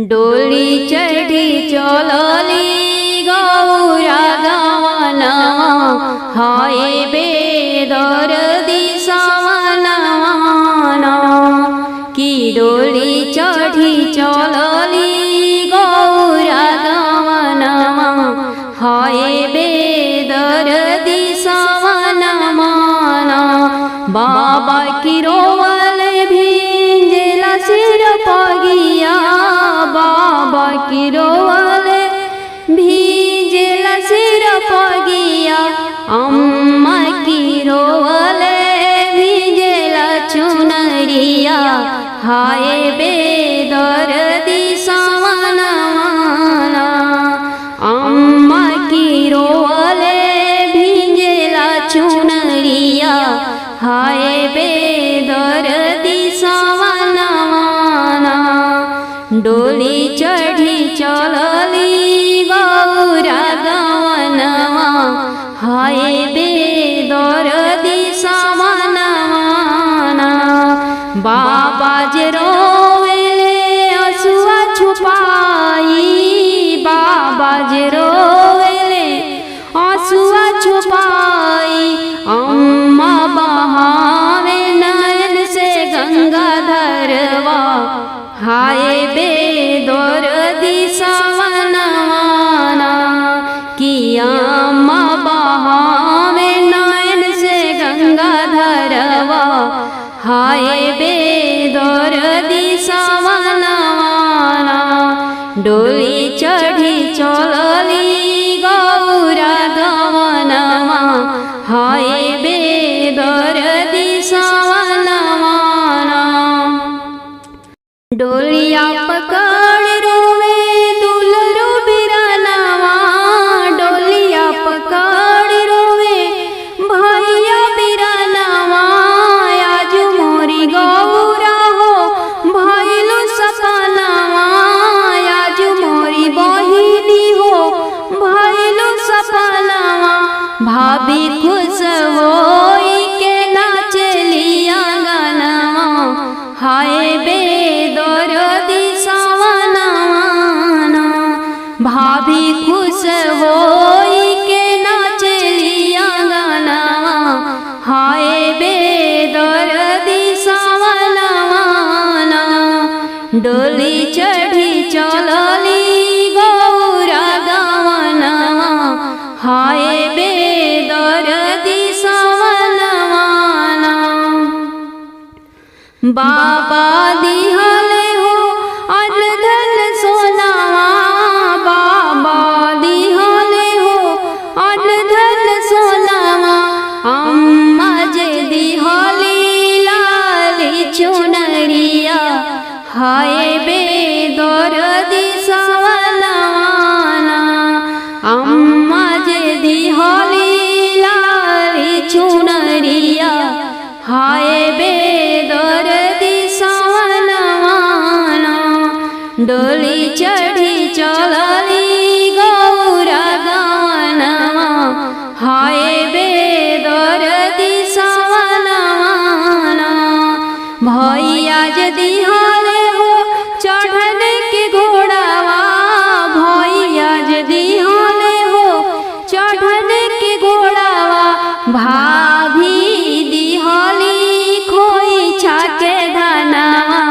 डोली चढ़ी चलली गौरा गवनवा हाय बेदर्दी सवनवा की डोली चढ़ी चलली गौरा गवनवा हाय बेदर्दी सवनवा बाबा की रोवल भिंजला सिर पगिया बाबा की रोवल भिंजला सिर पगिया अम्मा की रोवल भिंजला चुनरिया हाय बेदर्दी सवनवा अम्मा की रोवल भिंजला चुनरिया हाय बेदर्दी सवनवा डोली चढ़ी चलली गौरा गवनवा हाय बेदर्दी सवनवा बाबा जे रोवेले असुआ छुपाई बाबा जे रोवेले असुआ छुपाई अम्मा बहावे नयन से गंगाधरवा हाय बेदर्दी सवनवा की अम्मा बहावे नयन से गंगाधरवा हाय बेदर्दी सवनवा डोली चढ़ी चलली गौरा गवनवा हाय बेदर्दी सवनवा डोलिया पकड़ रोवे दुलरू बिरनवा डोलिया पकड़ रोवे भैया बिरनवा आज मोरी गौरा हो भइलु सपनवा आज मोरी बहिनी हो भइलु सपनवा भाभी खुश होई के नाचली आंगनवा हाय बेदर्दी सवनवा भाभी खुश होई के नाचली आंगनवा हाय बेदर्दी सवनवा डोली चढ़ी चलली गौरा गवनवा हाय बेदर्दी सवनवा बाबा दिहले हो अनधन सोनावा बाबा दिहले हो अनधन सोनावा अम्मा जे दिहली लाली चुनरिया हाय बेदर्दी सवनवा अम्मा जे दिहली लाली चुनरिया हाय बेदर्दी सवनवा डोली चढ़ी चलली गौरा गवनवा हाय बेदर्दी सवनवा भैया जे दिहले हो चढ़न के घोड़ावा भैया जे दिहले हो चढ़न के घोड़ावा भाभी दिहली खोइछा के धनवा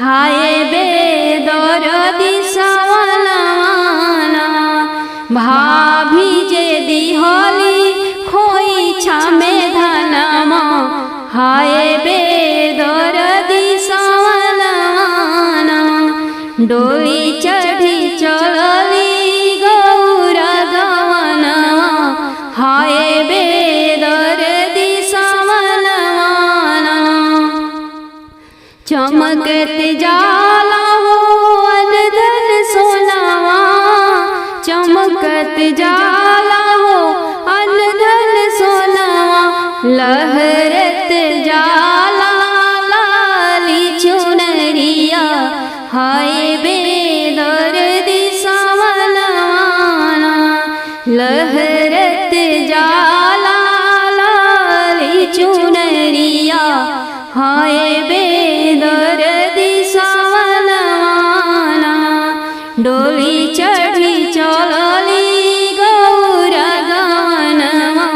हाय बेदर्दी सवनवा भाभी जे दिहली खोइछा में धनवा हाय बेदर्दी सवनवा डोली चढ़ी चलली गौरा गवनवा हाय बेदर्दी सवनवा चमकत जाला हो अनधन सोनावा चमकत जाला हो अनधन सोनावा लहरत जाला लाली चुनरिया हाय बेदर्दी सवनवा लहरत जाला लाली चुनरिया हाय बेदर्दी सवनवा डोली चढ़ी चलली गौरा गवनवा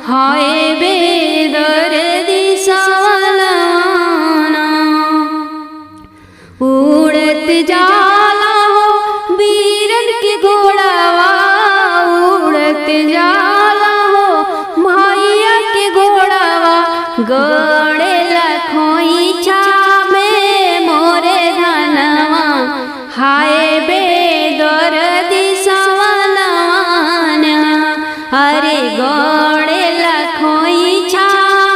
हाय बेदर्दी सवनवा उड़त जाला हो बीरन के घोड़ावा उड़त जाला हो भैया के घोड़ावा गड़े खोइछा में मोरे धनवा हाय बेदर्दी सवनवा अरे गड़े खोइछा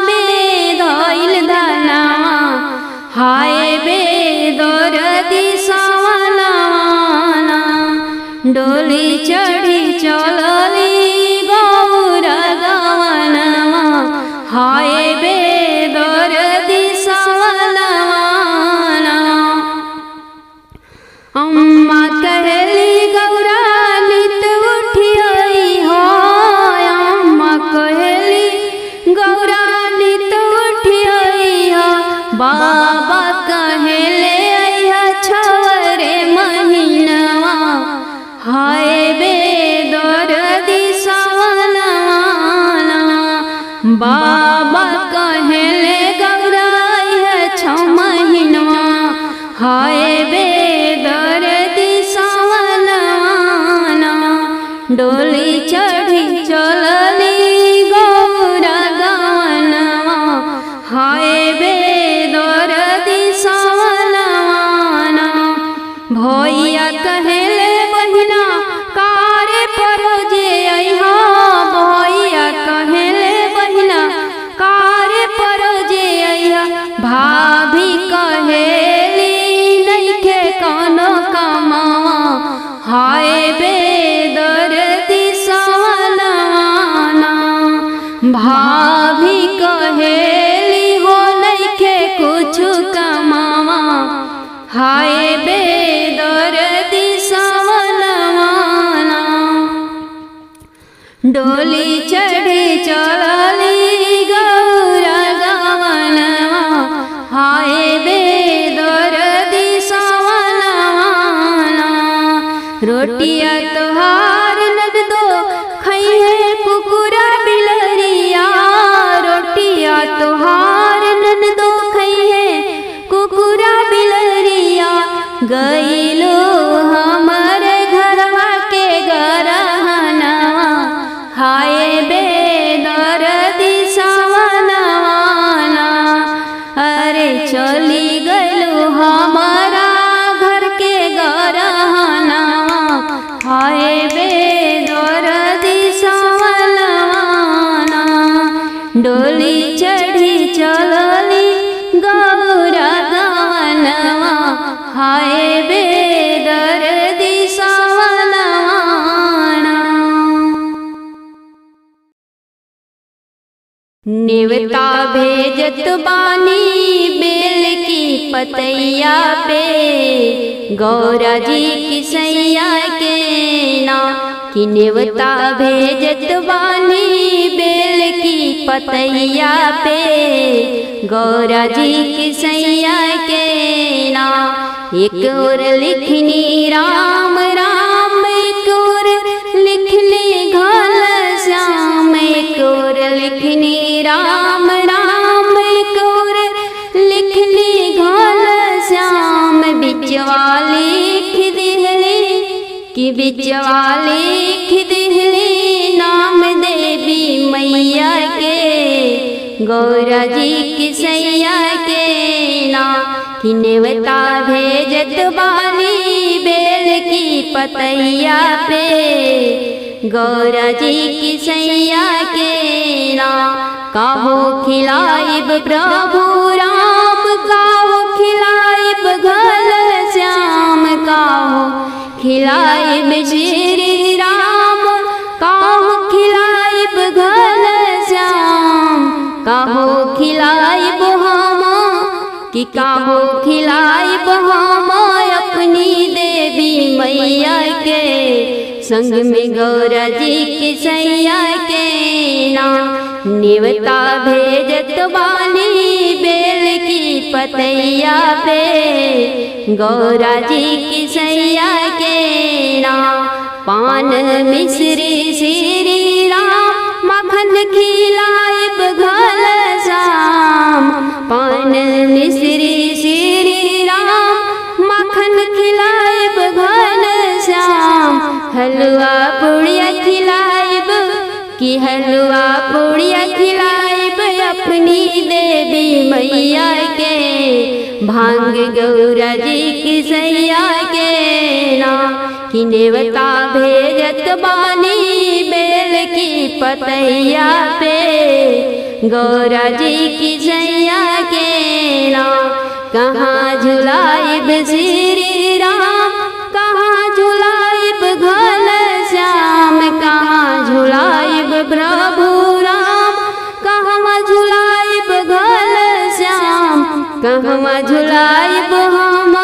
में धइल धनवा हाय बेदर्दी सवनवा डोली चढ़ी चलली गौरा गवनवा हाय बेदर्दी सवनवा अम्मा कहली गौरा नित उठियई हो अम्मा कहली गौरा नित उठियई हो बाबा कहले अइहा छवरे महीनवा हाय बेदर्दी सवनवा बाबा कहले गौरा अइहा 6 महीनवा हाय बेदर्दी सवनवा डोली चढ़ी चलली गौरा गवनवा हाय बेदर्दी सवनवा भैया कहले बहिना कारे परोजे अइहा भैया कहले बहिना कारे परोजे अइहा भाभी कहेली नइखे कोनो कमावा हाय बेदर्दी सवनवा भाभी कहेली हो नइखे कुछु कमावा हाय बेदर्दी सवनवा डोली चढ़ी चलली गौरा गवनवा हाय बेदर्दी सवनवा रोटिया तोहार ननदो खइहे कुकुरा बिलरिया रोटिया तोहार ननदो खइहे कुकुरा बिलरिया गइलो हमर घरवा के गरहनवा हाय बेदर्दी सवनवा अरे चली गइलो हमारा घर के गरहनवा हाय बेदर्दी सवनवा डोली चढ़ी चलली गौरा गवनवा हाय बेदर्दी सवनवा नेवता भेजत बानी बेल की पतैया पे गौरा जी की सैया के ना कि नेवता भेजत बानी बेल की पतैया पे गौरा जी की सैया के ना एक और लिखनी राम राम एक और लिखनी घन श्याम एक और लिखनी राम राम एक और लिखनी घन श्याम बिचवाली लिख दिहली कि बिचवाली लिख दिहली नाम देवी मैया के गौरा जी की सैया के ना कि नेवता भेजत बानी बेल की पतैया पे गौरा जी की सैया के ना काहो खिलाइब प्रभु राम काहो खिलाइब घन श्याम काहो खिलाइब श्री राम काहो खिलाइब घन श्याम काहो खिलाइब हम कि काहो खिलाइब हम अपनी देवी मैया के संग में गौरा जी की सैया के ना नेवता भेजत बानी बेल की पतैया पे गौरा जी की सैया के नाम। पान मिश्री श्री राम मखन खिलाइब घल श्याम। पान मिश्री श्री राम मखन खिलाइब घल श्याम। हलवा पुड़िया खिलाइब कि हलवा पुड़िया खिलाइब अपनी देवी मैया के। भांग गौरा जी की सैया के नाम कि नेवता भेजत बानी बेल की पतैया पे गौरा जी की सैया के नाम। कहाँ झुलाइब श्री राम कहाँ झुलाइब घल श्याम। कहाँ झुलाइब प्रभु राम कहाँ झुलाइब घल श्याम। कहवा झुलाइब हम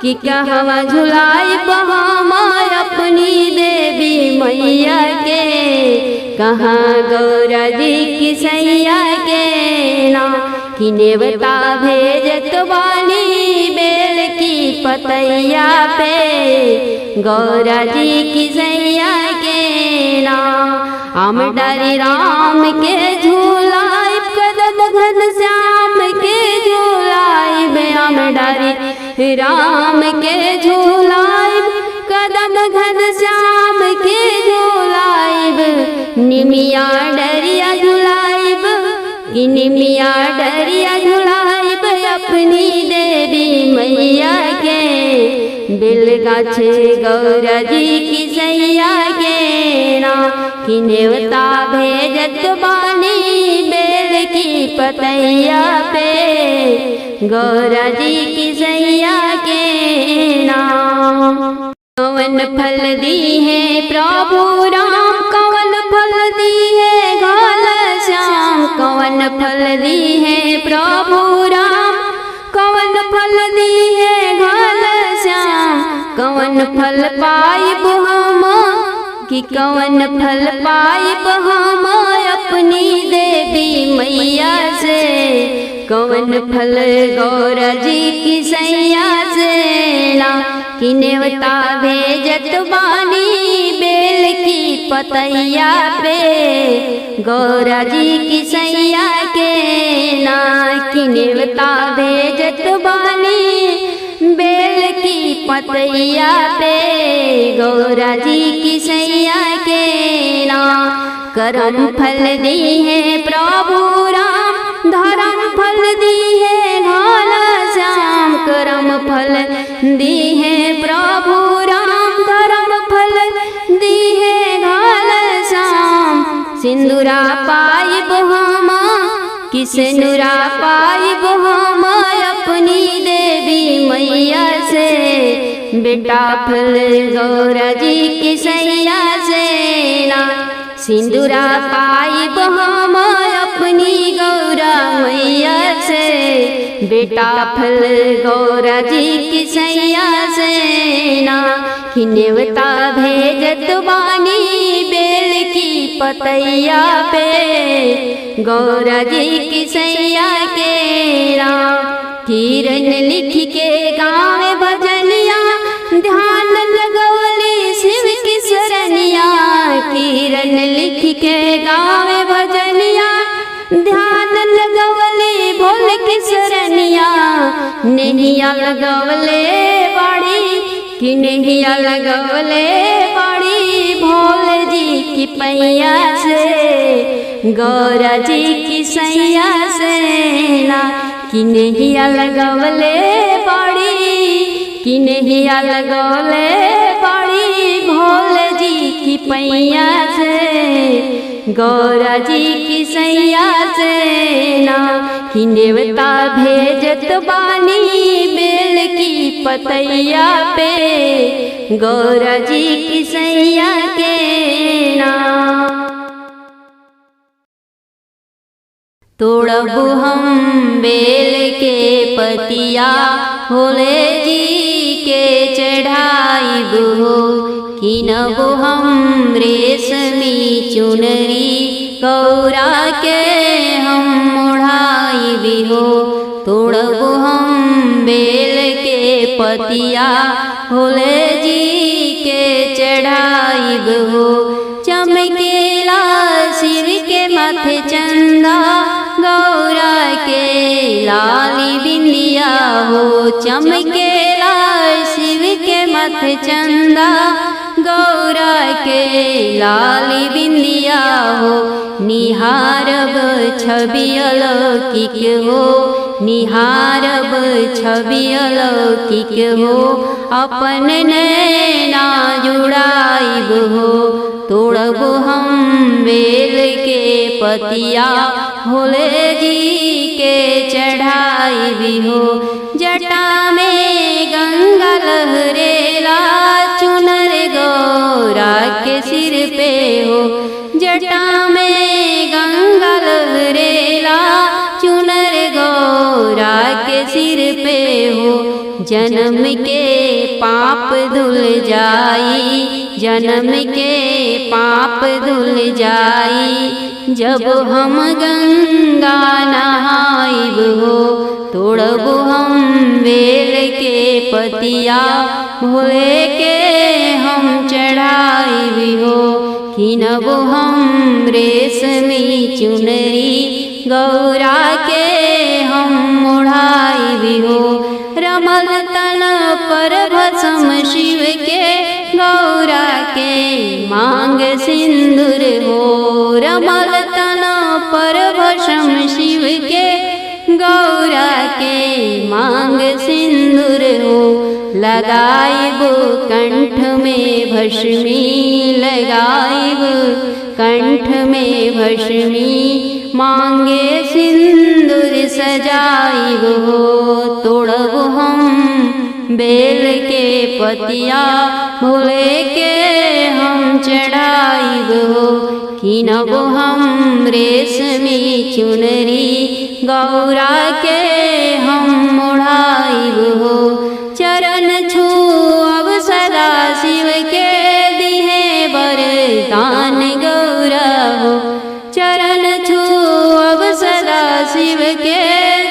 कि कहवा झुलाइब हम अपनी देवी मैया के। कहाँ गौरा जी की सैया के नाम कि नेवता भेजत बानी बेल की पतैया पे गौरा जी की सैया के नाम। आम डाली राम के झूलाइब कदम घन श्याम के झूलाइब। आम डाली राम के झूलाइब कदम घन श्याम के झूलाइब। निमिया डरिया झूलाइब कि निमिया डरिया झूलाइब अपनी देवी मैया के। बेलगाछ गौरा जी की सैया के नाम कि नेवता भेजत बानी बेल की पतैया पे गौरा जी की सैया के नाम। कवन फल दी है प्रभु राम कवन फल दी है घल श्याम। कवन फल दी है प्रभु राम कवन फल दी है घल श्याम। कवन फल पाइब हम कि कवन फल पाइब हम अपनी देवी मैया से। कवन फल गौरा जी की सैया से ना कि नेवता भेजत बानी बेल की पतैया पे गौरा जी की सैया के ना। कि नेवता भेजत बानी बेल की पतैया पे गौरा जी की सैया के ना। करम फल दी है प्रभु राम धर्म फल दी है घल श्याम। करम फल दी है प्रभु राम धर्म फल दी है घल श्याम। सिंदूरा पाइब हम कि सिंदूरा पाइब हम अपनी देवी मैया से। बेटा फल गौरा जी की सैया से ना सिंदूरा पाइब हम अपनी गौरा मैया से। बेटा फल गौरा जी की सैया से ना कि नेवता भेजत बानी बेल की पतैया पे गौरा जी की सैया के नाम। किरण लिख के गावे भजनिया ध्यान लगवली शिव की शरणिया। किरण लिख के गावे भजनिया ध्यान लगवली भोल की शरणिया। नैया लगवले बाड़ी कि नैया लगवले बाड़ी भोल जी की पैया से गौरा जी की सैया से ना। कि नैया लगवले बाड़ी कि नैया लगवले बाड़ी भोल जी की पैया से गौरा जी की सैया से ना। कि नेवता भेजत बानी बेल की पतैया पे गौरा जी की सैया के नाम। तोड़बु हम बेल के पतिया भोले जी के चढ़ाइब हो। किनबु हम रेशमी चुनरी गौरा के हम ओढ़ाइब हो। तोड़ब हम बेल के पतिया भोले जी के चढ़ाइब हो। चमकेला शिव के माथे चंदा गौरा के लाली बिंदिया हो। चमकेला शिव के माथे चंदा गौरा के लाली बिंदिया हो। निहारब छवि अलौकिक हो, निहारब छवि अलौकिक हो, अपन नैना जुड़ाइब हो। तोड़ब हम बेल के पतिया भोले जी के चढ़ाइब हो। जटा में गंगा लहरेला चुनर गौरा के सिर पे हो। जटा में गंगा लहरेला चुनर गौरा के सिर पे हो। जन्म के पाप धुल जाई, जन्म के पाप धुल जाई, जब हम गंगा नहाइब हो। तोड़ब हम बेल के पतिया भोले के हम चढ़ाइब हो। किनब हम रेशमी चुनरी गौरा के हम ओढ़ाइब हो। रमल तन पर भस्म शिव के गौरा के मांग सिंदूर हो। रमल तन पर भस्म शिव के गौरा के मांग सिंदूर हो। लगाइब कंठ में भस्मी, लगाइब कंठ में भस्मी, मांगे सिंदूर सजाइब हो। तोड़ब हम बेल के पतिया भोले के हम चढ़ाइब हो। किनब हम रेशमी चुनरी गौरा के हम ओढ़ाइब हो। चरण छूअब सदा शिव के दिहे वरदान गौरा हो। चरण छूअब सदा शिव के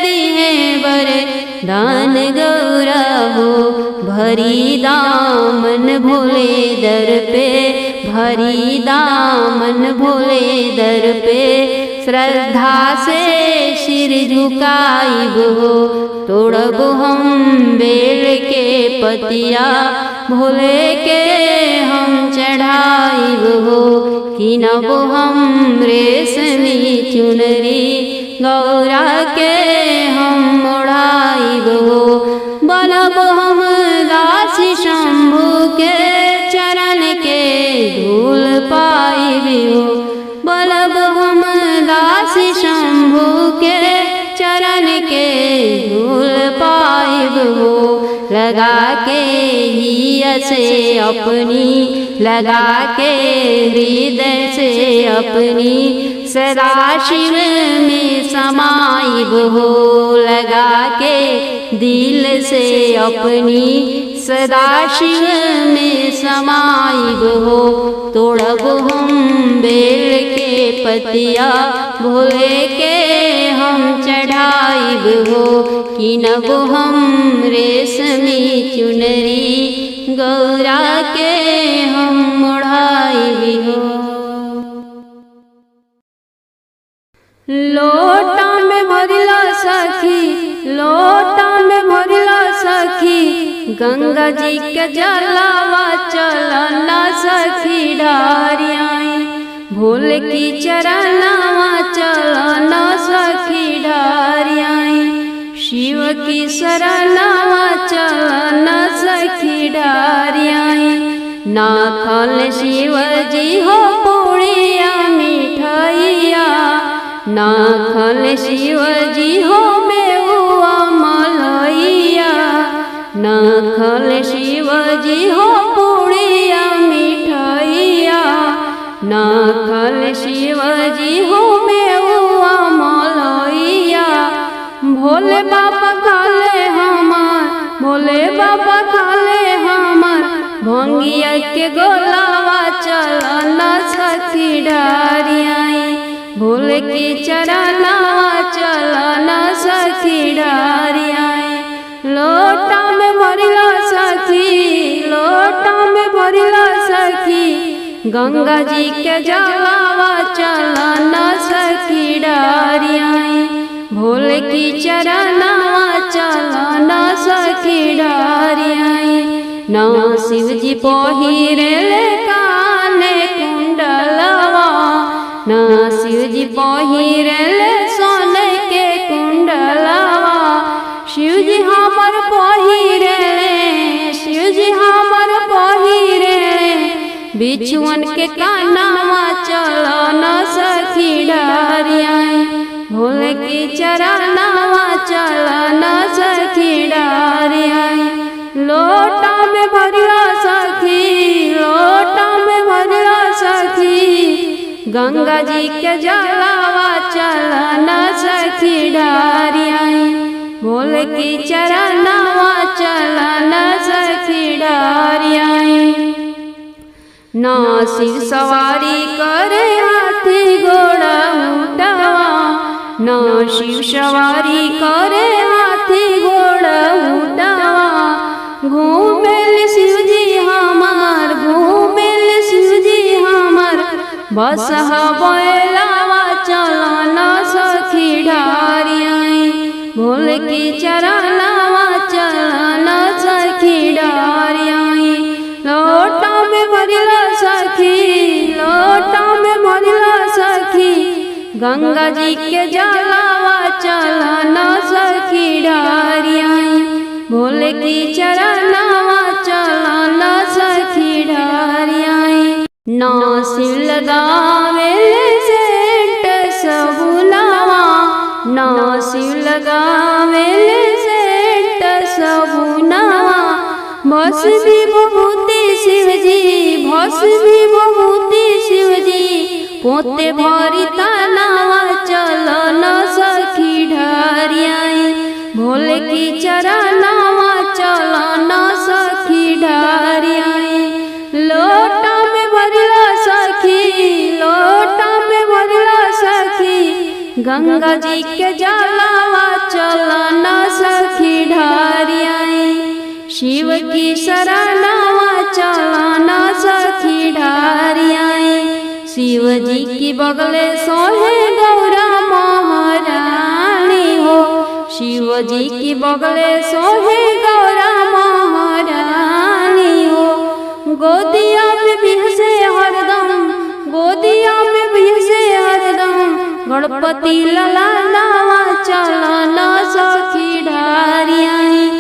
दिहे वरदान गौरा हो। भरी दामन भोले दर पे, भरी दामन भोले दर पे, श्रद्धा से सिर झुकाइब हो। तोड़ब हम बेल के पतिया भोले के हम चढ़ाइब हो। किनब हम रेशमी चुनरी गौरा के हम ओढ़ाइब हो। बनब हम दासी शंभु के चरण के धूल पाइब हो। बनब हम दासी शंभु के चरण के धूल पाइब हो। लगा के हिया से अपनी, लगा के हृदय से अपनी, सदा शिव में समाइब हो। लगा के दिल से अपनी, सदा शिव में समाइब हो। तोड़ब हम बेल के पतिया भोले के हम चढ़ाइब हो। किनब हम रेशमी चुनरी गौरा के हम ओढ़ाइब हो। लोटा में भरिला सखी, लोटा में भरिला सखी, गंगा जी के जलावा चलना सखी ढारियाई। भोले की चरनावा चलना सखी ढारियाई। शिव की शरनावा चलना सखी ढारियाई। नाथल शिव जी हो पुड़िया मिठाइया, नाथल शिव जी हो मेवा मलैया। नाथल शिव जी हो पुड़िया मिठाइया, नाथल शिव जी हो मेवा मलैया। भोले बाबा खाले हमार, भोले बाबा खाले हमार, भंगिया के गोलावा चलना सखी ढारियाई। भोले की चरनवा चलना सखी ढारी आई। लोटा में भरिला सखी, लोटा में भरिला सखी, गंगा जी के जलावा चलना सखी ढारी आई। भोले की चरनवा चलना सखी ढारी आई। ना शिव जी पहिरेले काने कुंडलवा, ना शिव जी पहिरेले सोने के कुंडलवा। शिव जी हमर पहिरेले, शिव जी हमर पहिरेले, बिछुअन के कानवा चलना सखी ढारी आई। भोले की चरनवा चलना सखी ढारी आई। लोटा में भरिला सखी, लोटा में भरिला सखी, गंगा जी के जलावा चलना सखी ढारी आई। भोले की चरनवा चलना सखी ढारी आई। ना शिव सवारी करे हाथी घोड़ा ऊँटवा, ना शिव सवारी करे हाथी घोड़ा ऊँटवा। घूमेल शिव जी हमार, घूमेल शिव जी हमार, बस बैलावा चलना सखी ढारी आई। भोले की चरनवा चलना सखी ढारी आई। लोटा में भरिला सखी, लोटा में भरिला सखी, गंगा जी के जलावा चलना सखी ढारी आई। भोले की चरनवा चलना सखी ढारी आई। ना शिव लगावेले सेंट सबुलावा, ना शिव लगावेले सेंट सबुनावा। भस भी बहुती शिव जी, भस भी बहुती शिव जी, पोते भरी तनावा चलना सखी ढारी आई। भोले की चरनवा चलना सखी ढारी आई। लोटा में भरिला सखी, लोटा में भरिला सखी, गंगा जी के जलावा चलना सखी ढारी आई। शिव की शरणवा चलना सखी ढारी आई। शिव जी की बगले सोहे गौरा महारानी हो, शिव जी की बगले सोहे गौरा महारानी हो। गोदिया में बिहसे हरदम, गोदिया में बिहसे हरदम, गणपति ललनावा चलना सखी ढारी आई।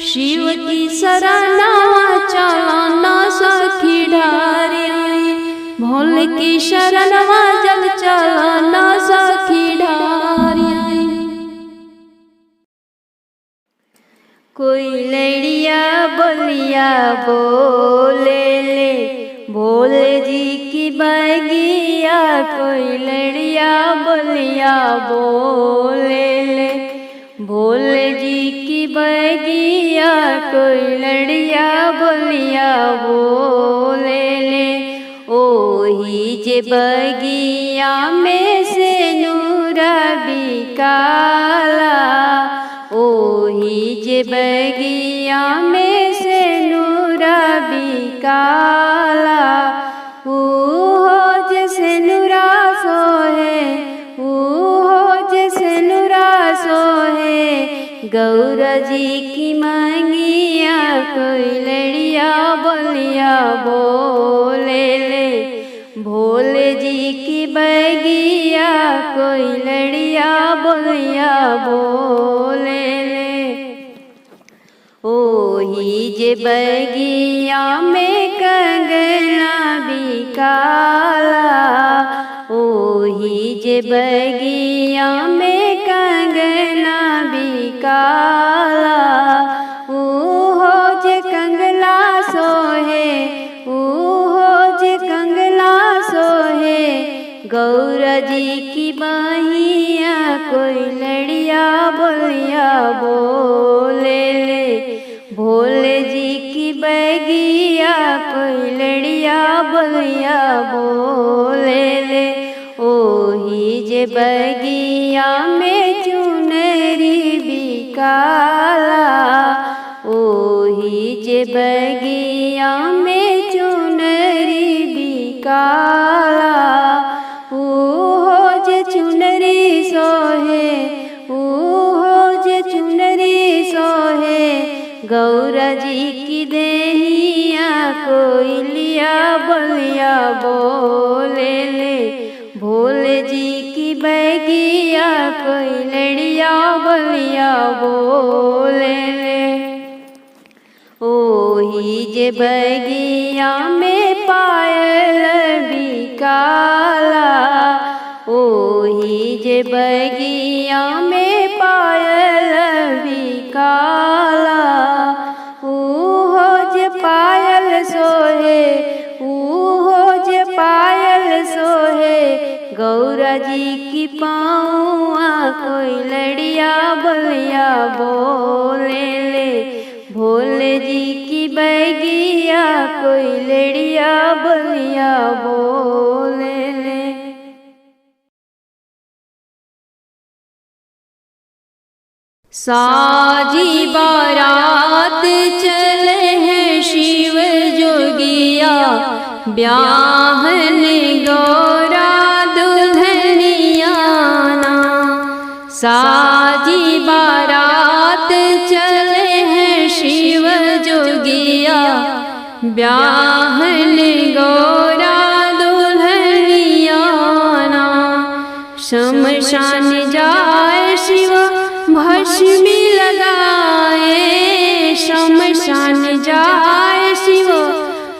शिव की शरणवा चलना सखी ढारी आई। भोले की शरणवा जल चलना सखी ढारी आई। कोई लड़िया बोलिया बोले ले, भोले जी की बगिया। कोई लड़िया बोलिया बोले ले, भोले जी की बगिया। कोई लड़िया बोलिया बोले ले, ओही जे बगिया में से नूरा बिकाला। ओही जे बगिया में से नूरा बिकाला। ऊहो जैसे नूरा सोहे, ऊहो जैसे नूरा सोहे, गौरा जी की मांगिया। कोई लड़िया बोलिया बोले ले, भोले जी की बगिया। कोई लड़िया बोलिया बोले ले, ओही जे बगिया में कंगना बिकाला। ओही जे बगिया में कंगना बिकाला। ऊहो जे कंगला सोहे, ऊहो जे कंगला सोहे, गौरा जी की बहिया। कोई लड़िया बोलिया बोले ले, भोले जी की बगिया। कोई लड़िया बोलिया बोले ले, ओही जे बगिया में चुनरी बिकाला, ओही जे बगिया में चुनरी बिकाला। ऊहो जे चुनरी सोहे, ऊहो जे चुनरी सोहे, गौरा जी की देहिया कोयलिया बलिया बोले ले। भोले जी की बगिया कोयलिया बलिया बोले ले। ओही जे बगिया में पायल बिकाला, ओही जे बगिया में पायल बिकाला। ऊहो जे पायल सोहे, ऊहो जे पायल सोहे, गौरा जी की पाँवा कोयलिया बलिया बोले ले। भोले जी की बगिया कोयलिया बलिया बोले ले। साजी बारात चले हैं शिव जोगिया, ब्याहन गौरा दुल्हनिया ना। साजी बारात चले हैं शिव जोगिया, ब्याहन गौरा दुल्हनिया ना। शमशान जाए शिव भस्म लगाए, शमशान जाए शिव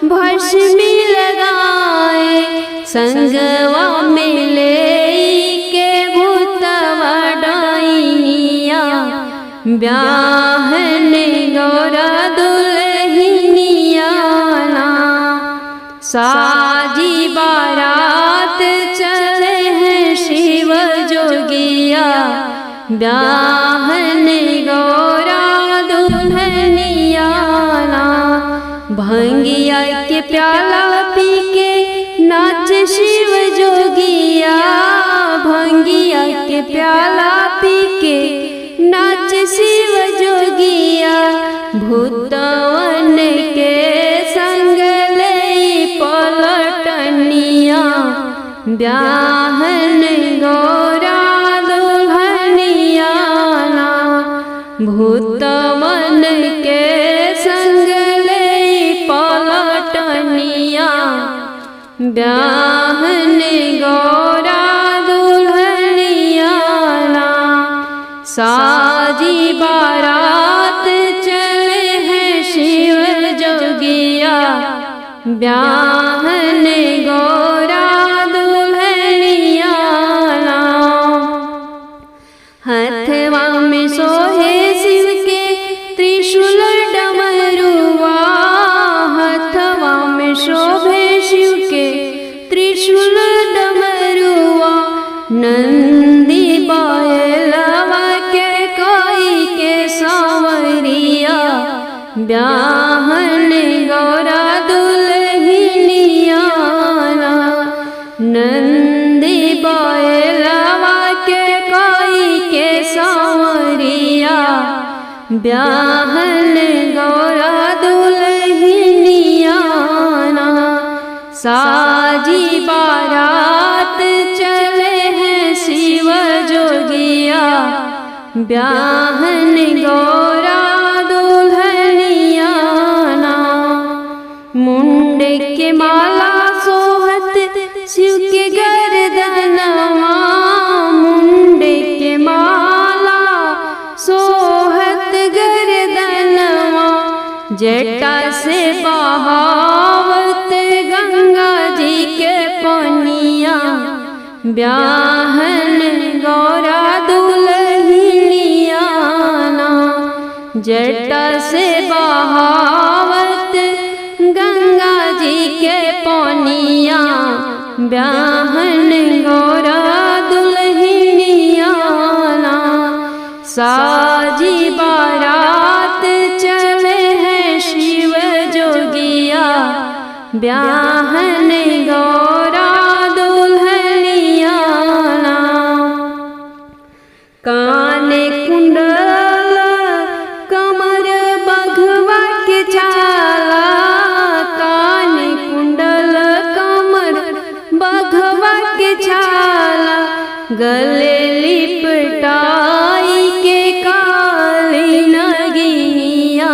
भस्म लगाए। संगवा में लेके भूतवा डाइनिया, ब्याहन गौरा दुल्हनिया ना। साजी बारात चले हैं शिव जोगिया, ब्याहन गौरा दुल्हनिया ना। भंगिया के प्याला पी के नाच शिव जोगिया, भंगिया के प्याला पी के नाच शिव जोगिया। भूतवन के संग ले पलटनिया, ब्याहन गौरा दुल्हनिया ना। भूतवन के संग ले पलटनिया, ब्याहन गौरा दुल्हनिया ना। साजी बारात चले हैं शिव जोगिया, ब्याहन गौरा दुल्हनिया ना। हथवा में सोहे शिव के त्रिशूल डमरुआ, हथवा में शोभे शिव के त्रिशूल डमरुआ। नंदी बैलवा के कोई के सांवरिया, ब्याहन गौरा दुल्हनिया ना। नंदी बैलवा के कोई के सांवरिया, ब्याहन गौरा दुल्हनिया ना। साजी बारात चले हैं शिव जोगिया, ब्याहन गौरा दुल्हनिया ना। मुंडे के माला सोहत शिव के गर्दनवा, मुंडे के माला सोहत गर्दनवा। जटा से बहावत गंगा जी के पनिया, ब्याहन गौरा दुल्हनिया ना। जटा से बहावत गंगा जी के पनिया, ब्याहन गौरा दुल्हनिया ना। साजी बारात चले हैं शिव जोगिया, ब्याहन गौरा दुल्हनिया ना। गले लिपटाई के काली नगिया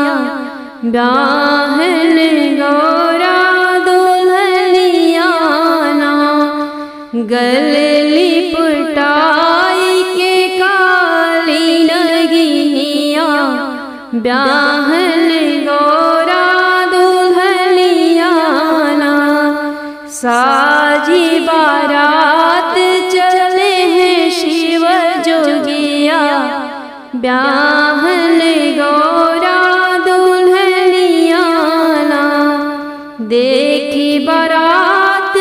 ब्याहन गौरा दुल्हनियाना। गले लिपटाई के काली नगिया ब्याहन गौरा दुल्हनियाना। साजी बारात चले हैं शिव जोगिया ब्याहन गौरा दुल्हनियाना। देखी बारात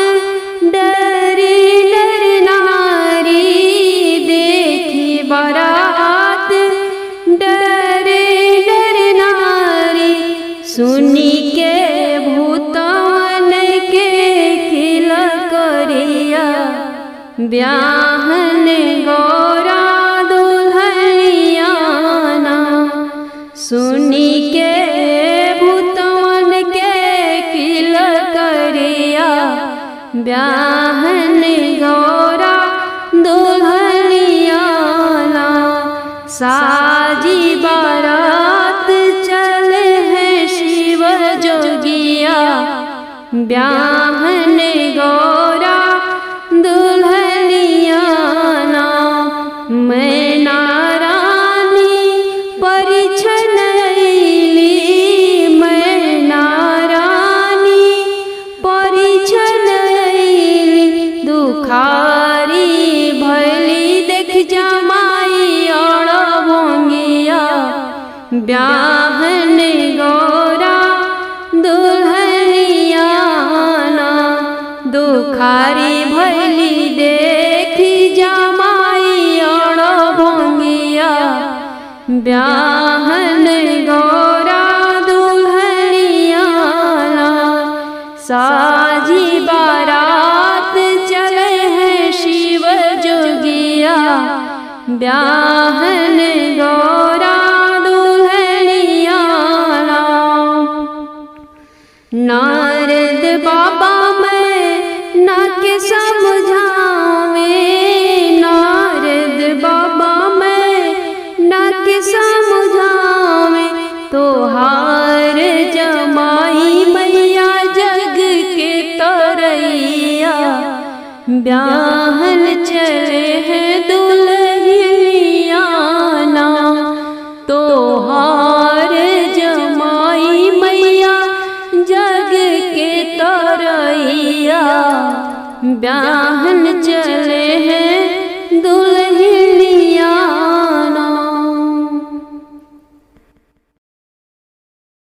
डरी नर नारी, देखी बारात डरे नर नारी। सुनी के भूतवन के खिल करिया ब्याहन गौरा दुल्हनियाना। सुनी के भूतवन के खिल करिया ब्याहन गौरा दुल्हनियाना। साजी बारात चले हैं शिव जोगिया ब्याहन गौरा दुल्हनियाना। मैना रानी परिछन अइली, मैना रानी परिछन अइली। दुखारी भैली देख जमाई और भोंगिया ब्याहन गौरा दुल्हनियाना। दुखारी भैली देखी जमाई और भोंगिया ब्याहन गौरा दुल्हनियाना। साजी बारात चले हैं शिव जोगिया ब्याहन गौरा दुल्हनियाना। नारद बाबा मैं ना के समझावे, नारद बाबा मैं ना के समझावे। तोहार जमाई मैया जग के तरैया ब्याहन चले हैं दुल्हनियाना। तोहार जमाई मैया जग के तरैया ब्याहन चले हैं